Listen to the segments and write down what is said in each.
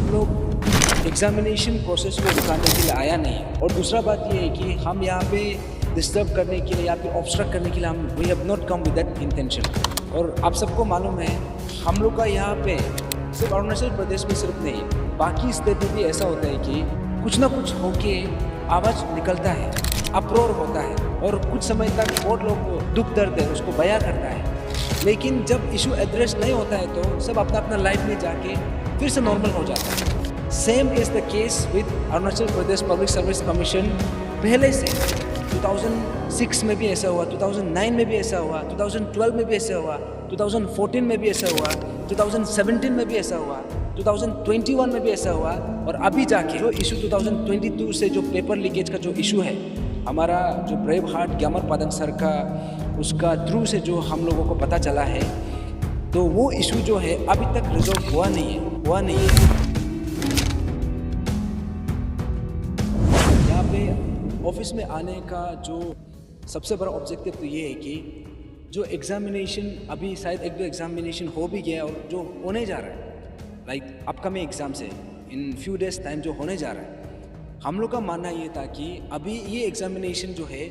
लोग examination process को रुकाने के लिए आया नहीं। और दूसरा बात ये है कि हम यहाँ पे डिस्टर्ब करने के लिए या फिर ऑब्स्ट्रक्ट करने के लिए हम we have not come with that intention. और आप सबको मालूम है हम लोग का यहाँ पे सिर्फ अरुणाचल प्रदेश में सिर्फ नहीं, बाकी स्टेट में भी ऐसा होता है कि कुछ ना कुछ होके आवाज़ निकलता है, अप्रोर होता है और कुछ समय तक बहुत लोग दुख दर्द है उसको बयां करता है। लेकिन जब इशू एड्रेस नहीं होता है तो सब अपना अपना लाइफ में जाके फिर से नॉर्मल हो जाता है। Same is the case with Arunachal Pradesh public service commission. पहले से 2006 में भी ऐसा हुआ, 2009 में भी ऐसा हुआ, 2012 में भी ऐसा हुआ, 2014 में भी ऐसा हुआ, 2017 में भी ऐसा हुआ, 2021 में भी ऐसा हुआ। और अभी जाके जो इशू 2022 से जो पेपर लीकेज का जो इशू है, हमारा जो ब्रेव हार्ट ग्यामर पादंग सर का उसका थ्रू से जो हम लोगों को पता चला है, तो वो इशू जो है अभी तक रिजॉल्व हुआ नहीं है। यहाँ पे ऑफिस में आने का जो सबसे बड़ा ऑब्जेक्टिव तो ये है कि जो एग्जामिनेशन अभी शायद एक दो एग्जामिनेशन हो भी गया और जो होने जा रहा है लाइक अपकमिंग एग्जाम से इन फ्यू डेज टाइम जो होने जा रहा है, हम लोग का मानना ये था कि अभी ये एग्जामिनेशन जो है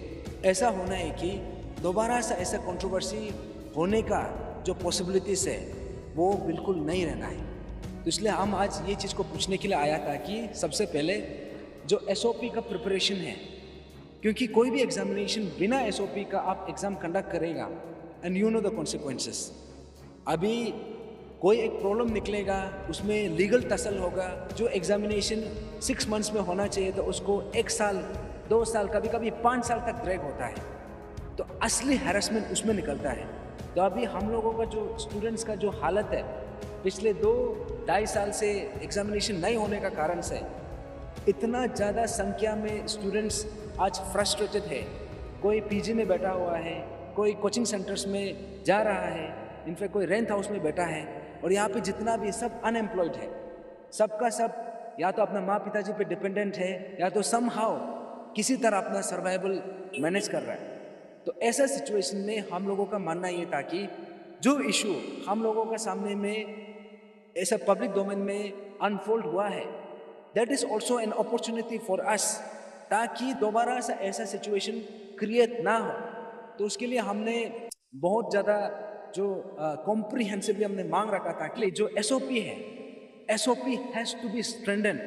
ऐसा होना है कि दोबारा से ऐसा कंट्रोवर्सी होने का जो पॉसिबिलिटीज़ है वो बिल्कुल नहीं रहना है। तो इसलिए हम आज ये चीज़ को पूछने के लिए आया था कि सबसे पहले जो एसओपी का प्रिपरेशन है, क्योंकि कोई भी एग्जामिनेशन बिना एसओपी का आप एग्ज़ाम कंडक्ट करेगा and you know the consequences. अभी कोई एक प्रॉब्लम निकलेगा, उसमें लीगल तसल होगा। जो एग्जामिनेशन 6 मंथ्स में होना चाहिए तो उसको 1 साल 2 साल कभी कभी 5 साल तक ड्रैग होता है। तो असली हैरेसमेंट उसमें निकलता है। तो अभी हम लोगों का जो स्टूडेंट्स का जो हालत है पिछले 2-2.5 साल से एग्जामिनेशन नहीं होने का कारण से इतना ज़्यादा संख्या में स्टूडेंट्स आज फ्रस्ट्रेटेड है। कोई पीजी में बैठा हुआ है, कोई कोचिंग सेंटर्स में जा रहा है, इनफैक्ट कोई रेंट हाउस में बैठा है। और यहाँ पे जितना भी सब अनएम्प्लॉयड है, सबका सब या तो अपना माँ पिताजी पे डिपेंडेंट है या तो समहाउ किसी तरह अपना सर्वाइवल मैनेज कर रहा है। तो ऐसा सिचुएशन में हम लोगों का मानना ये था कि जो इशू हम लोगों का सामने में ऐसा पब्लिक डोमेन में अनफोल्ड हुआ है, that is also an opportunity for us, ताकि दोबारा से ऐसा सिचुएशन क्रिएट ना हो। तो उसके लिए हमने बहुत ज़्यादा जो कॉम्प्रिहेंसिवली हमने मांग रखा था कि जो एसओपी है, SOP has to be strengthen.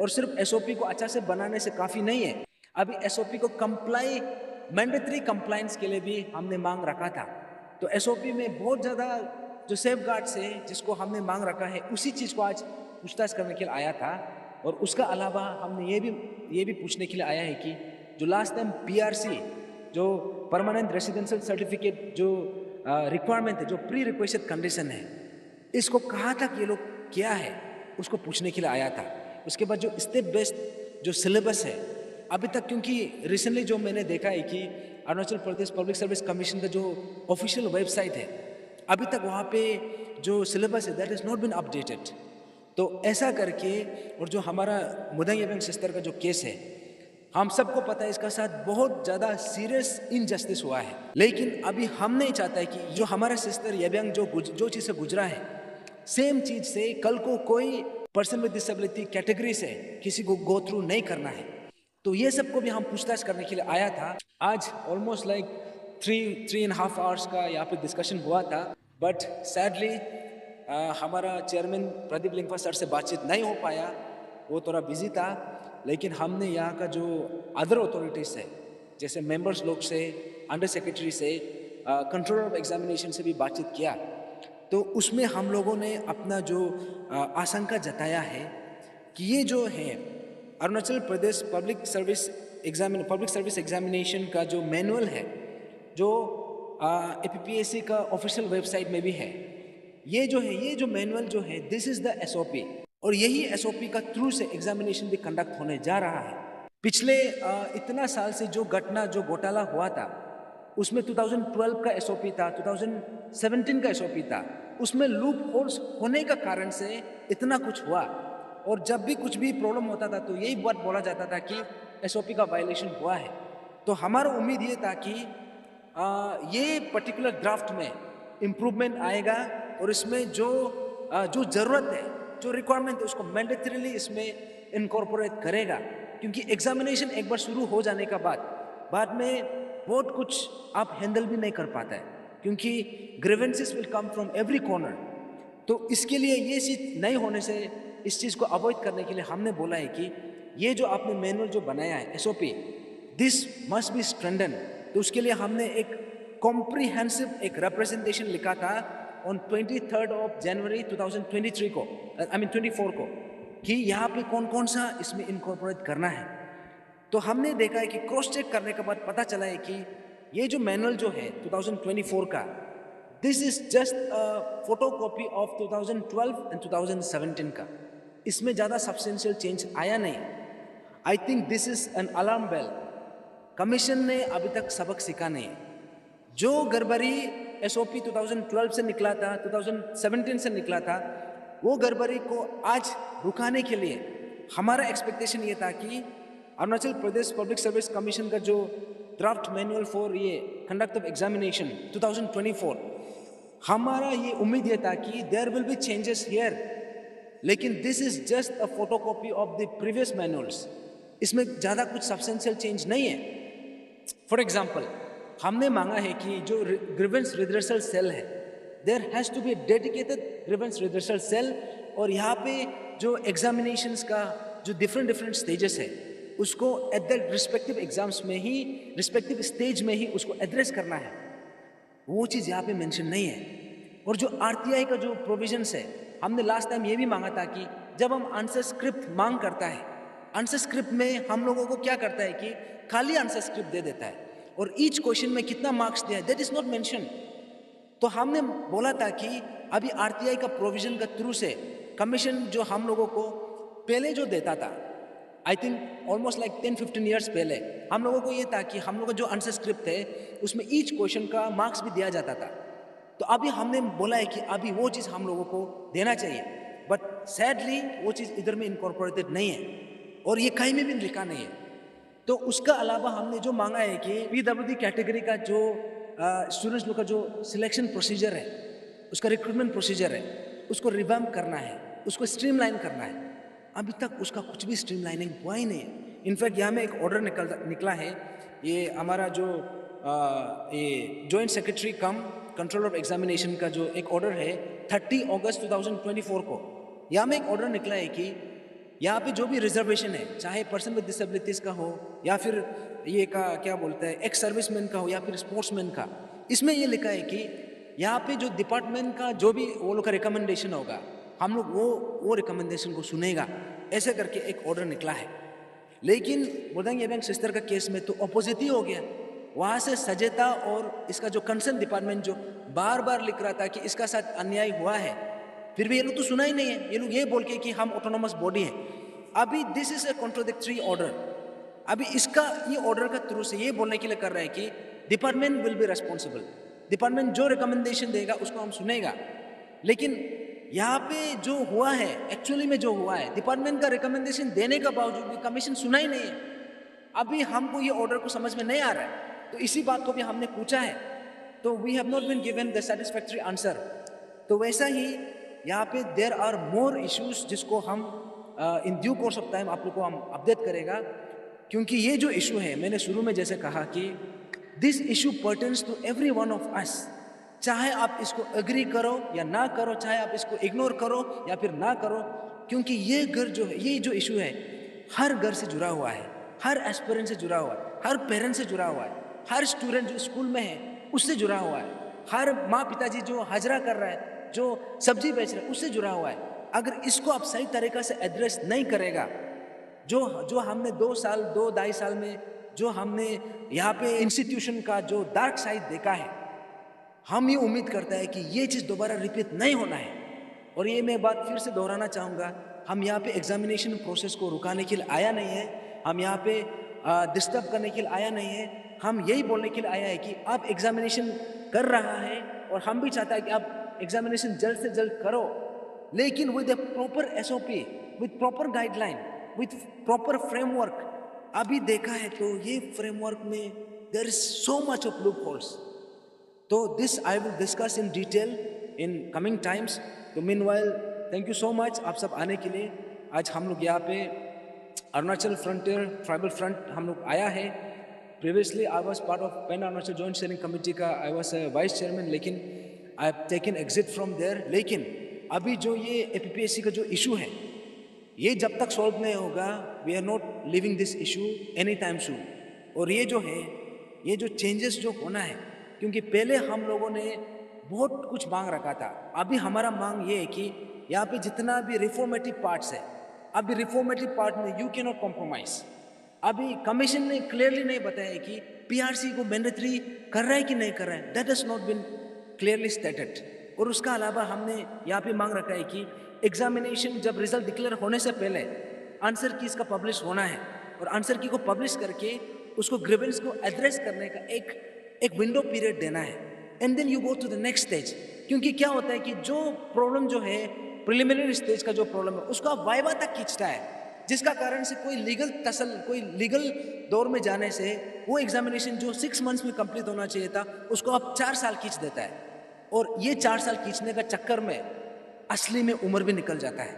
और सिर्फ एसओपी को अच्छा से बनाने से काफ़ी नहीं है, अभी एसओपी को मैंडेटरी कंप्लायंस के लिए भी हमने मांग रखा था। तो एसओपी में बहुत ज़्यादा जो सेफ गार्ड्स है जिसको हमने मांग रखा है, उसी चीज़ को आज पूछताछ करने के लिए आया था। और उसका अलावा हमने ये भी पूछने के लिए आया है कि जो लास्ट टाइम पीआरसी जो परमानेंट रेसिडेंशियल सर्टिफिकेट जो रिक्वायरमेंट है, जो प्री रिक्वेस्टेड कंडीशन है, इसको कहाँ तक ये लोग किया है उसको पूछने के लिए आया था। उसके बाद जो स्टेट बेस्ड जो सिलेबस है अभी तक, क्योंकि रिसेंटली जो मैंने देखा है कि Arunachal Pradesh public service commission का जो ऑफिशियल वेबसाइट है, अभी तक वहाँ पे जो सिलेबस है that is not been updated. तो ऐसा करके, और जो हमारा मुदंग येबिंग सिस्टर का जो केस है, हम सबको पता है इसका साथ बहुत ज़्यादा सीरियस इनजस्टिस हुआ है। लेकिन अभी हम नहीं चाहता है कि जो हमारा सिस्टर येबिंग जो चीज़ से गुजरा है, सेम चीज़ से कल को कोई पर्सन विद डिसेबिलिटी कैटेगरी से किसी को गो थ्रू नहीं करना है। तो ये सबको भी हम पूछताछ करने के लिए आया था। आज ऑलमोस्ट लाइक 3.5 आवर्स का यहाँ पे डिस्कशन हुआ था, बट सैडली हमारा चेयरमैन प्रदीप लिंगफा सर से बातचीत नहीं हो पाया, वो थोड़ा बिजी था। लेकिन हमने यहाँ का जो अदर अथॉरिटीज़ है, जैसे मेंबर्स लोग से, अंडर सेक्रेटरी से, कंट्रोलर ऑफ एग्जामिनेशन से भी बातचीत किया। तो उसमें हम लोगों ने अपना जो आशंका जताया है कि ये जो है Arunachal Pradesh public service examination का जो मैनुअल है, जो एपीपीएससी का ऑफिशियल वेबसाइट में भी है, ये जो मैनुअल जो है, दिस इज़ द एसओपी। और यही एसओपी का थ्रू से एग्जामिनेशन भी कंडक्ट होने जा रहा है। पिछले इतना साल से जो घटना जो घोटाला हुआ था, उसमें 2012 का एसओपी था, 2017 का एसओपी था, उसमें लूप होल्स होने का कारण से इतना कुछ हुआ। और जब भी कुछ भी प्रॉब्लम होता था तो यही बात बोला जाता था कि एसओपी का वायलेशन हुआ है। तो हमारा उम्मीद ये था कि ये पर्टिकुलर ड्राफ्ट में इम्प्रूवमेंट आएगा और इसमें जो ज़रूरत है, जो रिक्वायरमेंट है उसको मैंडेटरीली इसमें इनकॉर्पोरेट करेगा, क्योंकि एग्जामिनेशन एक बार शुरू हो जाने का बाद में बहुत कुछ आप हैंडल भी नहीं कर पाता है, क्योंकि grievances will come from every corner. तो इसके लिए ये चीज़ नहीं होने से, इस चीज़ को अवॉइड करने के लिए हमने बोला है कि ये जो आपने मैनुअल जो बनाया है SOP, this must be strengthen. तो उसके लिए हमने एक कॉम्प्रिहेंसिव एक रिप्रेजेंटेशन लिखा था ऑन 23 जनवरी 2023 को, I mean 24 को, कि यहाँ पे कौन कौन सा इसमें इनकॉर्पोरेट करना है। तो हमने देखा है कि क्रॉस चेक करने के बाद पता चला है कि ये जो मैनुअल जो है 2024 का, this is just a photocopy of 2012 and 2017 का। इसमें ज़्यादा सब्सटेंशियल चेंज आया नहीं। I think this is an alarm bell. Commission ने अभी तक सबक सीखा नहीं है। जो गड़बड़ी SOP 2012 से निकला था, 2017 से निकला था, वो गड़बड़ी को आज रुकाने के लिए हमारा एक्सपेक्टेशन ये था कि Arunachal Pradesh public service commission का जो ड्राफ्ट मैनुअल फॉर ये कंडक्ट ऑफ एग्जामिनेशन 2024, हमारा ये उम्मीद ये था कि there will be changes here, लेकिन this is just a photocopy of the previous manuals. इसमें ज़्यादा कुछ सब्सटेंशियल चेंज नहीं है। फॉर एग्जाम्पल, हमने मांगा है कि जो ग्रीवेंस रिड्रेसल सेल है, there has to be dedicated grievance redressal cell, और यहाँ पे जो एग्जामिनेशंस का जो डिफरेंट स्टेजेस है उसको एट द रिस्पेक्टिव एग्जाम्स में ही, रिस्पेक्टिव स्टेज में ही उसको एड्रेस करना है। वो चीज़ यहाँ पे मेंशन नहीं है। और जो RTI का जो प्रोविजंस है, हमने लास्ट टाइम ये भी मांगा था कि जब हम आंसर स्क्रिप्ट मांग करता है, आंसर स्क्रिप्ट में हम लोगों को क्या करता है कि खाली आंसर स्क्रिप्ट दे देता है, और ईच क्वेश्चन में कितना मार्क्स दिया है दैट इज नॉट मेंशन। तो हमने बोला था कि अभी RTI का प्रोविजन का थ्रू से कमीशन जो हम लोगों को पहले जो देता था, I think almost like 10-15 years पहले, हम लोगों को ये था कि हम लोगों का जो आंसर स्क्रिप्ट है उसमें ईच क्वेश्चन का मार्क्स भी दिया जाता था। तो अभी हमने बोला है कि अभी वो चीज़ हम लोगों को देना चाहिए, बट सैडली वो चीज़ इधर में इनकॉर्पोरेटेड नहीं है और ये कहीं में भी लिखा नहीं है। तो उसका अलावा हमने जो मांगा है कि PWD कैटेगरी का जो स्टूडेंट्स लोग का जो सिलेक्शन प्रोसीजर है, उसका रिक्रूटमेंट प्रोसीजर है, उसको रिवैम्प करना है, उसको स्ट्रीमलाइन करना है। अभी तक उसका कुछ भी स्ट्रीमलाइनिंग हुआ ही नहीं है। इनफैक्ट यहाँ में एक ऑर्डर निकला है, ये हमारा जो ये joint secretary come control of examination का जो एक ऑर्डर है 30 अगस्त 2024 को, यहाँ में एक ऑर्डर निकला है कि यहाँ पे जो भी रिजर्वेशन है, चाहे पर्सन विद डिसेबिलिटीज़ का हो या फिर ये का क्या बोलते हैं एक्स सर्विसमैन का हो या फिर स्पोर्ट्समैन का, इसमें ये लिखा है कि यहाँ पे जो डिपार्टमेंट का जो भी वो लोग का रिकमेंडेशन होगा, हम लोग वो रिकमेंडेशन को सुनेगा, ऐसे करके एक ऑर्डर निकला है। लेकिन बुदांग येबेंग सिस्टर का केस में तो अपोजिट ही हो गया। वहाँ से सजेता और इसका जो कंसर्न डिपार्टमेंट जो बार बार लिख रहा था कि इसका साथ अन्याय हुआ है, फिर भी ये लोग तो सुना ही नहीं है। ये लोग ये बोल के कि हम ऑटोनोमस बॉडी है। अभी this is a contradictory order. अभी इसका ये ऑर्डर का थ्रू से ये बोलने के लिए कर रहा है कि department will be responsible, department जो रिकमेंडेशन देगा उसको हम सुनेगा। लेकिन यहाँ पे जो हुआ है, एक्चुअली में जो हुआ है, डिपार्टमेंट का रिकमेंडेशन देने का बावजूद भी कमीशन सुना ही नहीं है। अभी हमको ये ऑर्डर को समझ में नहीं आ रहा है, तो इसी बात को भी हमने पूछा है, तो we have not been given the satisfactory answer. तो वैसा ही यहाँ पे देयर आर मोर इश्यूज जिसको हम in due course of time आप लोग को हम अपडेट करेगा। क्योंकि ये जो इशू है, मैंने शुरू में जैसे कहा कि this issue pertains to every one of us, चाहे आप इसको एग्री करो या ना करो, चाहे आप इसको इग्नोर करो या फिर ना करो, क्योंकि ये घर जो है, ये जो इशू है हर घर से जुड़ा हुआ है, हर एस्पिरेंट से जुड़ा हुआ है, हर पेरेंट से जुड़ा हुआ है, हर स्टूडेंट जो स्कूल में है उससे जुड़ा हुआ है, हर माँ पिताजी जो हाजरा कर रहा है, जो सब्जी बेच रहा है उससे जुड़ा हुआ है। अगर इसको आप सही तरीक़ा से एड्रेस नहीं करेगा, जो हमने 2-2.5 साल में जो हमने यहाँ पे इंस्टीट्यूशन का जो डार्क साइड देखा है, हम ये उम्मीद करते हैं कि ये चीज़ दोबारा रिपीट नहीं होना है। और ये मैं बात फिर से दोहराना चाहूँगा, हम यहाँ पे एग्जामिनेशन प्रोसेस को रुकाने के लिए आया नहीं है, हम यहाँ पे डिस्टर्ब करने के लिए आया नहीं है। हम यही बोलने के लिए आया है कि आप एग्जामिनेशन कर रहा है और हम भी चाहता है कि आप एग्जामिनेशन जल्द से जल्द करो, लेकिन with a proper SOP, with proper guideline, with proper framework. अभी देखा है तो ये फ्रेमवर्क में there is so much of loopholes. तो this I will discuss in detail in coming times. तो meanwhile thank you so much आप सब आने के लिए। आज हम लोग यहाँ पे अरुणाचल फ्रंटियर ट्राइबल फ्रंट हम लोग आया है। Previously I was part of pan Arunachal joint steering committee का, आई वॉज वाइस चेयरमैन, लेकिन I have taken exit from there. लेकिन अभी जो ये एपीपीएससी का जो इशू है, ये जब तक सॉल्व नहीं होगा, we are not living this issue any time soon. और ये जो है, ये जो चेंजेस जो होना है, क्योंकि पहले हम लोगों ने बहुत कुछ मांग रखा था, अभी हमारा मांग ये है कि यहाँ पे जितना भी रिफॉर्मेटिव पार्ट्स है, अभी रिफॉर्मेटिव पार्ट में यू कैन नॉट कॉम्प्रोमाइज। अभी कमीशन ने क्लियरली नहीं बताया कि पीआरसी को मैंडेटरी कर रहा है कि नहीं कर रहा है, that has not been clearly stated. और उसका अलावा हमने यहाँ पे मांग रखा है कि एग्जामिनेशन जब रिजल्ट डिक्लेयर होने से पहले आंसर की इसका पब्लिश होना है, और आंसर की को पब्लिश करके उसको ग्रीवेंस को एड्रेस करने का एक विंडो पीरियड देना है, and then you go to the next stage. क्योंकि क्या होता है कि जो प्रॉब्लम जो है प्रिलिमिनरी स्टेज का जो प्रॉब्लम है, उसको आप वाइवा तक खींचता है, जिसका कारण से कोई लीगल दौर में जाने से वो एग्जामिनेशन जो 6 मंथ्स में कंप्लीट होना चाहिए था, उसको आप 4 साल खींच देता है। और ये 4 साल खींचने का चक्कर में असली में उम्र भी निकल जाता है।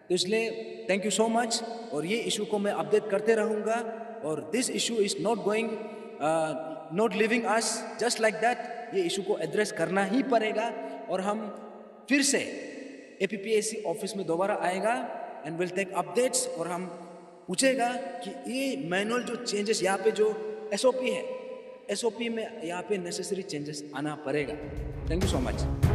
तो इसलिए थैंक यू सो मच, और ये इशू को मैं अपडेट करते रहूँगा। और this issue is not living us just like that. ये इशू को एड्रेस करना ही पड़ेगा, और हम फिर से एपीपीएससी ऑफिस में दोबारा आएगा एंड विल टेक अपडेट्स, और हम पूछेगा कि ये मैनुअल जो चेंजेस यहाँ पे जो एसओपी है, एसओपी में यहाँ पे नेसेसरी चेंजेस आना पड़ेगा। Thank you so much.